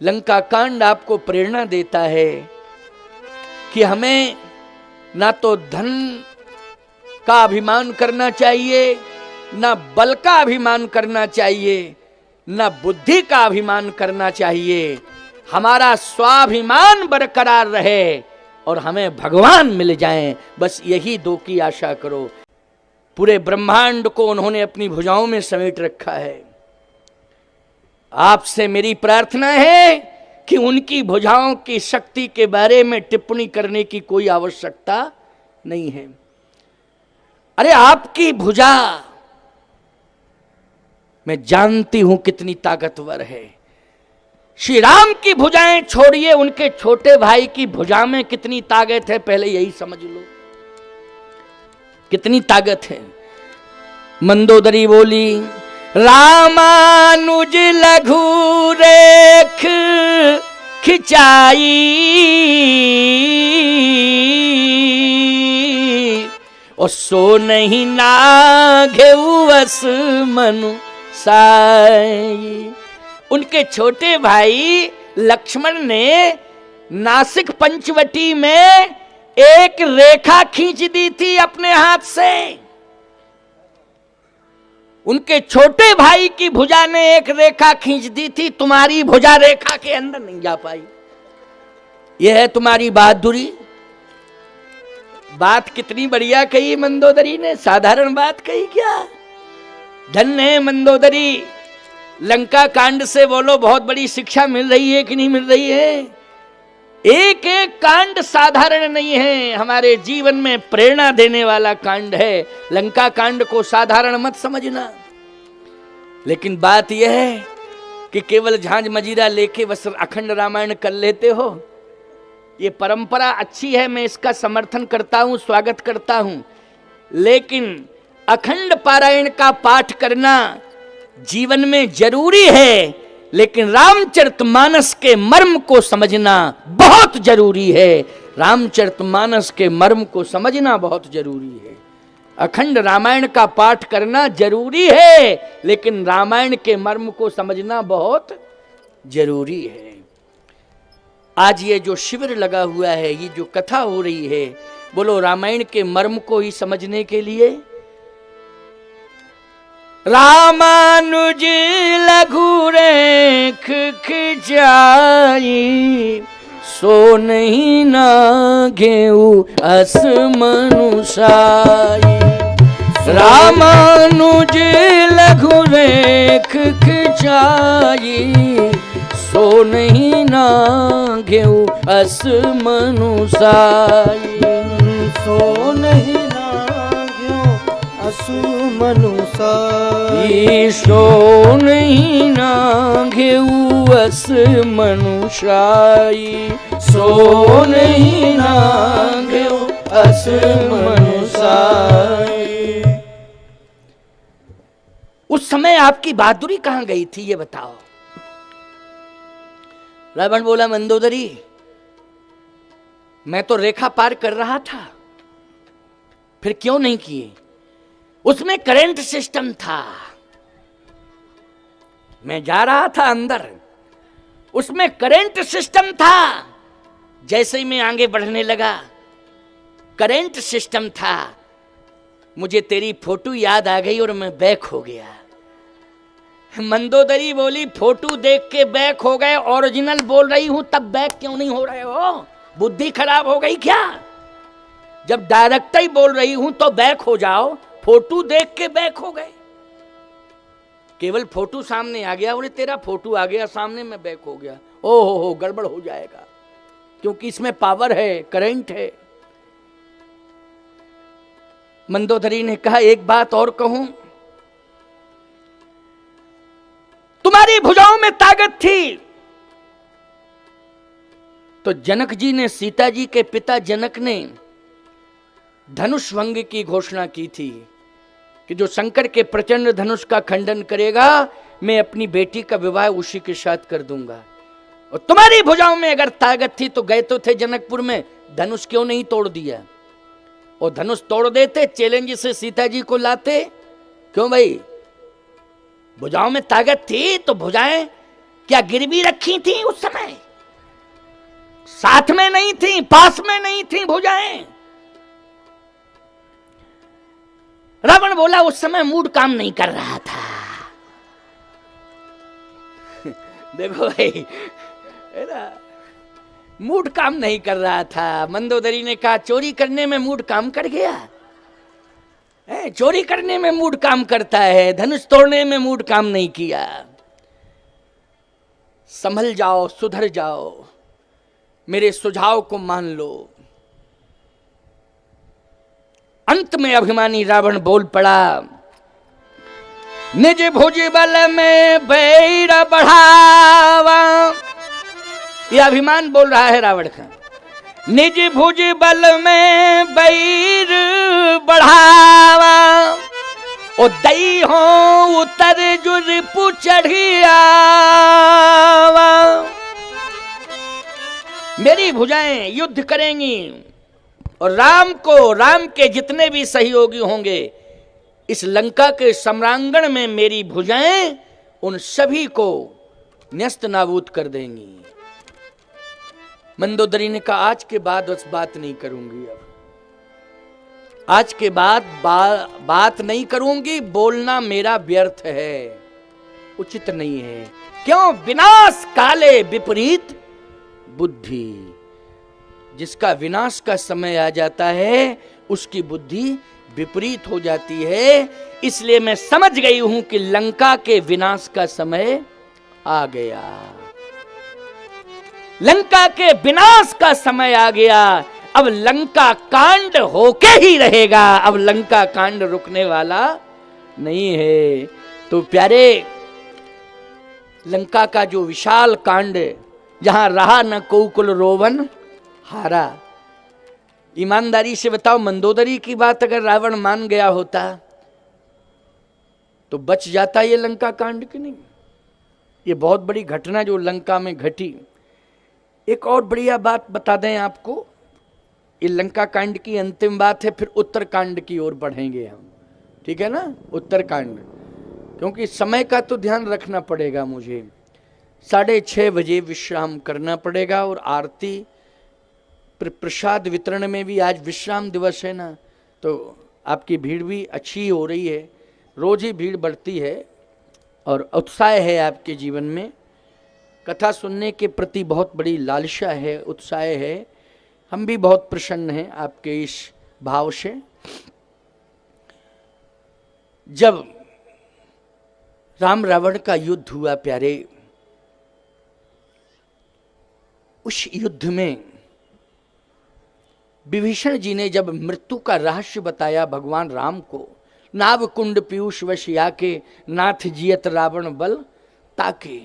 लंका कांड आपको प्रेरणा देता है कि हमें ना तो धन का अभिमान करना चाहिए, ना बल का अभिमान करना चाहिए, ना बुद्धि का अभिमान करना चाहिए। हमारा स्वाभिमान बरकरार रहे और हमें भगवान मिल जाएं, बस यही दो की आशा करो। पूरे ब्रह्मांड को उन्होंने अपनी भुजाओं में समेट रखा है। आपसे मेरी प्रार्थना है कि उनकी भुजाओं की शक्ति के बारे में टिप्पणी करने की कोई आवश्यकता नहीं है। अरे आपकी भुजा मैं जानती हूं कितनी ताकतवर है। श्री राम की भुजाएं छोड़िए, उनके छोटे भाई की भुजा में कितनी ताकत है, पहले यही समझ लो कितनी ताकत है। मंदोदरी बोली, रामानुज लघु रेख खिंचाई, और सो नहीं नाघेउ अस मनु साई। उनके छोटे भाई लक्ष्मण ने नासिक पंचवटी में एक रेखा खींच दी थी अपने हाथ से। उनके छोटे भाई की भुजा ने एक रेखा खींच दी थी, तुम्हारी भुजा रेखा के अंदर नहीं जा पाई। यह है तुम्हारी बहादुरी। बात कितनी बढ़िया कही मंदोदरी ने, साधारण बात कही क्या। धन्य है मंदोदरी। लंका कांड से बोलो बहुत बड़ी शिक्षा मिल रही है कि नहीं मिल रही है। एक एक कांड साधारण नहीं है, हमारे जीवन में प्रेरणा देने वाला कांड है। लंका कांड को साधारण मत समझना। लेकिन बात यह है कि केवल झांझ मजीरा लेके बस अखंड रामायण कर लेते हो। ये परंपरा अच्छी है, मैं इसका समर्थन करता हूं, स्वागत करता हूं। लेकिन अखंड पारायण का पाठ करना जीवन में जरूरी है, लेकिन रामचरितमानस के मर्म को समझना बहुत जरूरी है। रामचरितमानस के मर्म को समझना बहुत जरूरी है। अखंड रामायण का पाठ करना जरूरी है, लेकिन रामायण के मर्म को समझना बहुत जरूरी है। आज ये जो शिविर लगा हुआ है, ये जो कथा हो रही है, बोलो रामायण के मर्म को ही समझने के लिए। रामानुज लघु रेख खिंचाई, सो नहीं नाघेउ अस मनु साई। रामानुज लघु रेख खिंचाई, सो नहीं नाघेउ अस मनु साई। सो नहीं नाघेउ अस मनु साई। सो नहीं नाघेउ अस मनु साई। सो नहीं नाघेउ अस मनु साई। उस समय आपकी बहादुरी कहां गई थी, ये बताओ। रावण बोला, मंदोदरी मैं तो रेखा पार कर रहा था, फिर क्यों नहीं किए। उसमें करंट सिस्टम था, मैं जा रहा था अंदर, उसमें करंट सिस्टम था। जैसे ही मैं आगे बढ़ने लगा, करंट सिस्टम था, मुझे तेरी फोटो याद आ गई और मैं बैक हो गया। मंदोदरी बोली, फोटो देख के बैक हो गए, ओरिजिनल बोल रही हूं तब बैक क्यों नहीं हो रहे हो, बुद्धि खराब हो गई क्या। जब डायरेक्ट ही बोल रही हूं तो बैक हो जाओ, फोटो देख के बैक हो गए। केवल फोटो सामने आ गया, बोले तेरा फोटो आ गया सामने, में बैक हो गया। ओ हो गड़बड़ हो जाएगा, क्योंकि इसमें पावर है, करंट है। मंदोदरी ने कहा, एक बात और कहूं, तुम्हारी भुजाओं में ताकत थी तो जनक जी ने, सीता जी के पिता जनक ने धनुष भंग की घोषणा की थी कि जो शंकर के प्रचंड धनुष का खंडन करेगा, मैं अपनी बेटी का विवाह उसी के साथ कर दूंगा। और तुम्हारी भुजाओं में अगर ताकत थी तो गए तो थे जनकपुर में, धनुष क्यों नहीं तोड़ दिया। और धनुष तोड़ देते, चैलेंज से सीता जी को लाते। क्यों भाई, भुजाओं में ताकत थी तो भुजाएं क्या गिरवी रखी थी उस समय? साथ में नहीं थी, पास में नहीं थी भुजाएं। रावण बोला उस समय मूड काम नहीं कर रहा था। देखो भाई, है ना, मूड काम नहीं कर रहा था। मंदोदरी ने कहा चोरी करने में मूड काम कर गया है, चोरी करने में मूड काम करता है, धनुष तोड़ने में मूड काम नहीं किया। संभल जाओ, सुधर जाओ, मेरे सुझाव को मान लो। अंत में अभिमानी रावण बोल पड़ा, निज भुज बल में बैर बढ़ावा। यह अभिमान बोल रहा है रावण का। निज भुज बल में बैर बढ़ावा, ओ दई हो उतर जुर पुचढ़िया। मेरी भुजाएं युद्ध करेंगी और राम के जितने भी सहयोगी होंगे इस लंका के सम्रांगण में मेरी भुजाएं उन सभी को न्यस्त नाबूद कर देंगी। मंदोदरी ने कहा आज के बाद बस बात नहीं करूंगी, अब आज के बाद बात नहीं करूंगी, बोलना मेरा व्यर्थ है, उचित नहीं है। क्यों? विनाश काले विपरीत बुद्धि। जिसका विनाश का समय आ जाता है उसकी बुद्धि विपरीत हो जाती है। इसलिए मैं समझ गई हूं कि लंका के विनाश का समय आ गया, लंका के विनाश का समय आ गया। अब लंका कांड होके ही रहेगा, अब लंका कांड रुकने वाला नहीं है। तो प्यारे, लंका का जो विशाल कांड, जहां रहा न कोकुल रोवन हारा। ईमानदारी से बताओ, मंदोदरी की बात अगर रावण मान गया होता तो बच जाता ये लंका कांड की नहीं? ये बहुत बड़ी घटना जो लंका में घटी। एक और बढ़िया बात बता दें आपको, ये लंका कांड की अंतिम बात है, फिर उत्तर कांड की ओर बढ़ेंगे हम, ठीक है ना? उत्तर कांड, क्योंकि समय का तो ध्यान रखना पड़ेगा मुझे। 6:30 बजे विश्राम करना पड़ेगा और आरती प्रसाद वितरण में भी आज विश्राम दिवस है ना, तो आपकी भीड़ भी अच्छी हो रही है, रोज ही भीड़ बढ़ती है और उत्साह है आपके जीवन में। कथा सुनने के प्रति बहुत बड़ी लालसा है, उत्साह है। हम भी बहुत प्रसन्न हैं आपके इस भाव से। जब राम रावण का युद्ध हुआ प्यारे, उस युद्ध में विभीषण जी ने जब मृत्यु का रहस्य बताया भगवान राम को, नाव कुंड पीयूष वश याके नाथ जियत रावण बल ताके।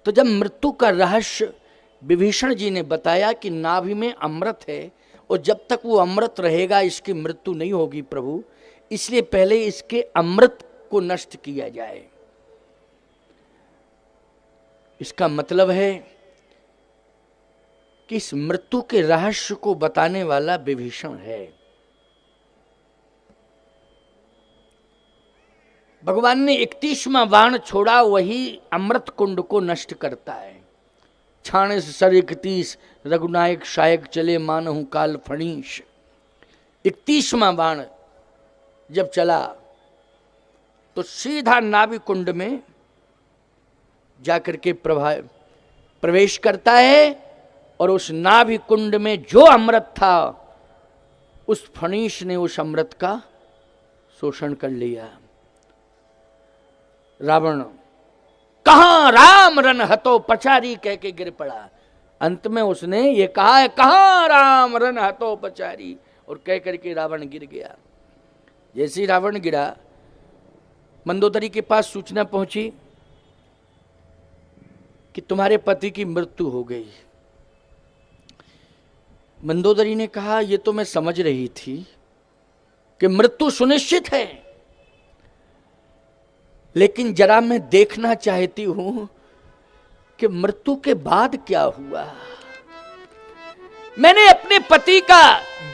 तो जब मृत्यु का रहस्य विभीषण जी ने बताया कि नाभि में अमृत है और जब तक वो अमृत रहेगा इसकी मृत्यु नहीं होगी प्रभु, इसलिए पहले इसके अमृत को नष्ट किया जाए। इसका मतलब है कि इस मृत्यु के रहस्य को बताने वाला विभीषण है। भगवान ने 31वां बाण छोड़ा, वही अमृत कुंड को नष्ट करता है। छाणे सर 31 रघुनायक शायक चले मानहु काल फणीश। 31वां बाण जब चला तो सीधा नाभि कुंड में जाकर के प्रवेश करता है और उस नाभि कुंड में जो अमृत था उस फणीश ने उस अमृत का शोषण कर लिया। रावण कहां राम रन हतो पचारी कह के गिर पड़ा। अंत में उसने ये कहा है, कहां राम रन हतो पचारी, और कह करके रावण गिर गया। जैसे ही रावण गिरा, मंदोदरी के पास सूचना पहुंची कि तुम्हारे पति की मृत्यु हो गई। मंदोदरी ने कहा, ये तो मैं समझ रही थी कि मृत्यु सुनिश्चित है, लेकिन जरा मैं देखना चाहती हूं कि मृत्यु के बाद क्या हुआ। मैंने अपने पति का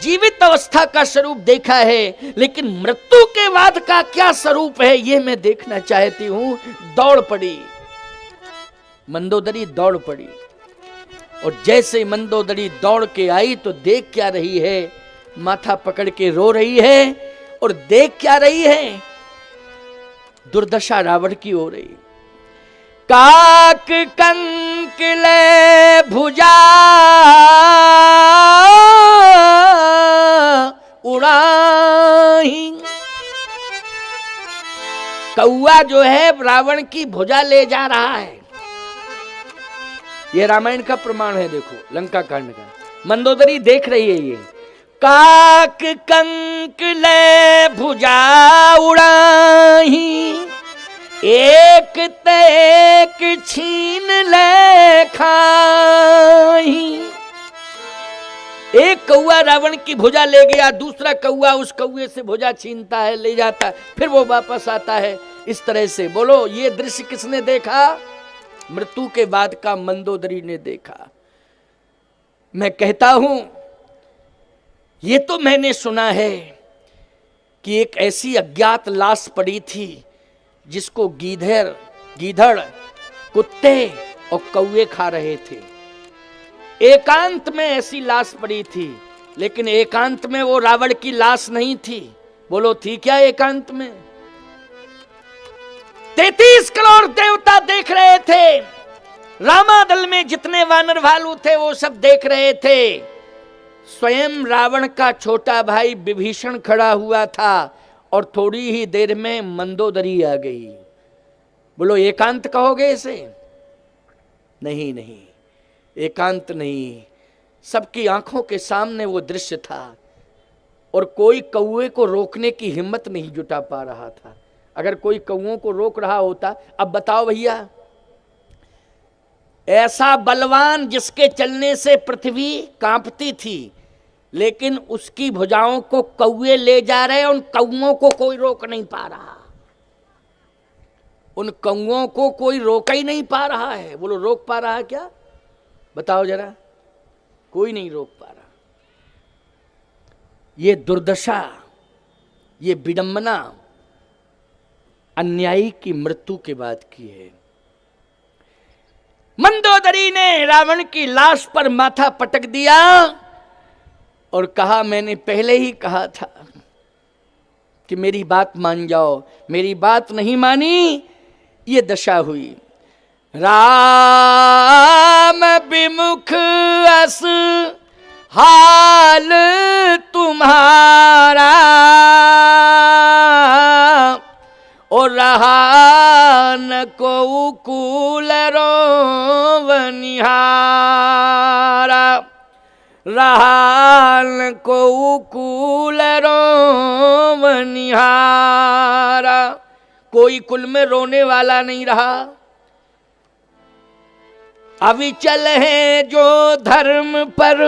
जीवित अवस्था का स्वरूप देखा है, लेकिन मृत्यु के बाद का क्या स्वरूप है ये मैं देखना चाहती हूं। दौड़ पड़ी। मंदोदरी दौड़ पड़ी, और जैसे मंदोदरी दौड़ के आई तो देख क्या रही है, माथा पकड़ के रो रही है, और देख क्या रही है, दुर्दशा रावण की हो रही। काक कंक ले भुजा उड़ाही, कौआ जो है रावण की भुजा ले जा रहा है। ये रामायण का प्रमाण है, देखो लंका कांड का। मंदोदरी देख रही है ये, काक कंक ले भुजा उड़ाही, एक ते एक छीन ले खाही। एक कौआ रावण की भुजा ले गया, दूसरा कौआ उस कौए से भुजा छीनता है, ले जाता है, फिर वो वापस आता है। इस तरह से बोलो, ये दृश्य किसने देखा? मृत्यु के बाद का मंदोदरी ने देखा। मैं कहता हूं, ये तो मैंने सुना है कि एक ऐसी अज्ञात लाश पड़ी थी जिसको गीधड़, कुत्ते और कौवे खा रहे थे। एकांत में ऐसी लाश पड़ी थी, लेकिन एकांत में वो रावण की लाश नहीं थी। बोलो थी क्या एकांत में? 33 करोड़ देवता देख रहे थे, रामादल में जितने वानर भालू थे वो सब देख रहे थे। स्वयं रावण का छोटा भाई विभीषण खड़ा हुआ था, और थोड़ी ही देर में मंदोदरी आ गई। बोलो एकांत कहोगे इसे? नहीं नहीं, एकांत नहीं, सबकी आंखों के सामने वो दृश्य था, और कोई कौए को रोकने की हिम्मत नहीं जुटा पा रहा था। अगर कोई कौओं को रोक रहा होता, अब बताओ भैया, ऐसा बलवान जिसके चलने से पृथ्वी कांपती थी, लेकिन उसकी भुजाओं को कौए ले जा रहे, उन कौओं को कोई रोक नहीं पा रहा। उन कौओं को कोई रोक ही नहीं पा रहा है। बोलो रोक पा रहा है क्या? बताओ जरा, कोई नहीं रोक पा रहा। ये दुर्दशा, ये विडंबना अन्यायी की मृत्यु के बाद की है। मंदोदरी ने रावण की लाश पर माथा पटक दिया और कहा, मैंने पहले ही कहा था कि मेरी बात मान जाओ। मेरी बात नहीं मानी, ये दशा हुई। राम विमुख अस हाल तुम्हारा, और रहा न को कुल रोवनिहारा, रहा न को कुल रोवनिहारा। कोई कुल में रोने वाला नहीं रहा। अविचल है जो धर्म पर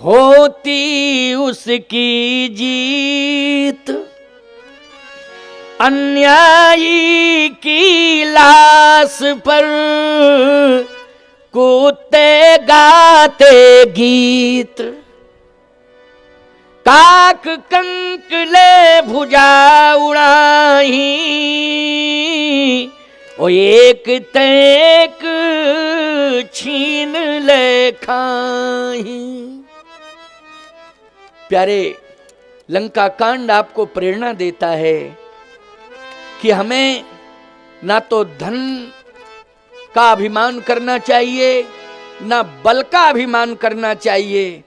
होती उसकी जीत, अन्यायी की लाश पर कुत्ते गाते गीत। काक कंक ले भुजा उड़ाही, ओ एक तेक छीन ले खाही। प्यारे, लंका कांड आपको प्रेरणा देता है कि हमें ना तो धन का अभिमान करना चाहिए, ना बल का अभिमान करना चाहिए,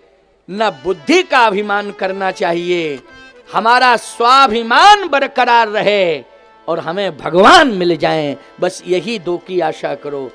ना बुद्धि का अभिमान करना चाहिए। हमारा स्वाभिमान बरकरार रहे और हमें भगवान मिल जाएं, बस यही दो की आशा करो।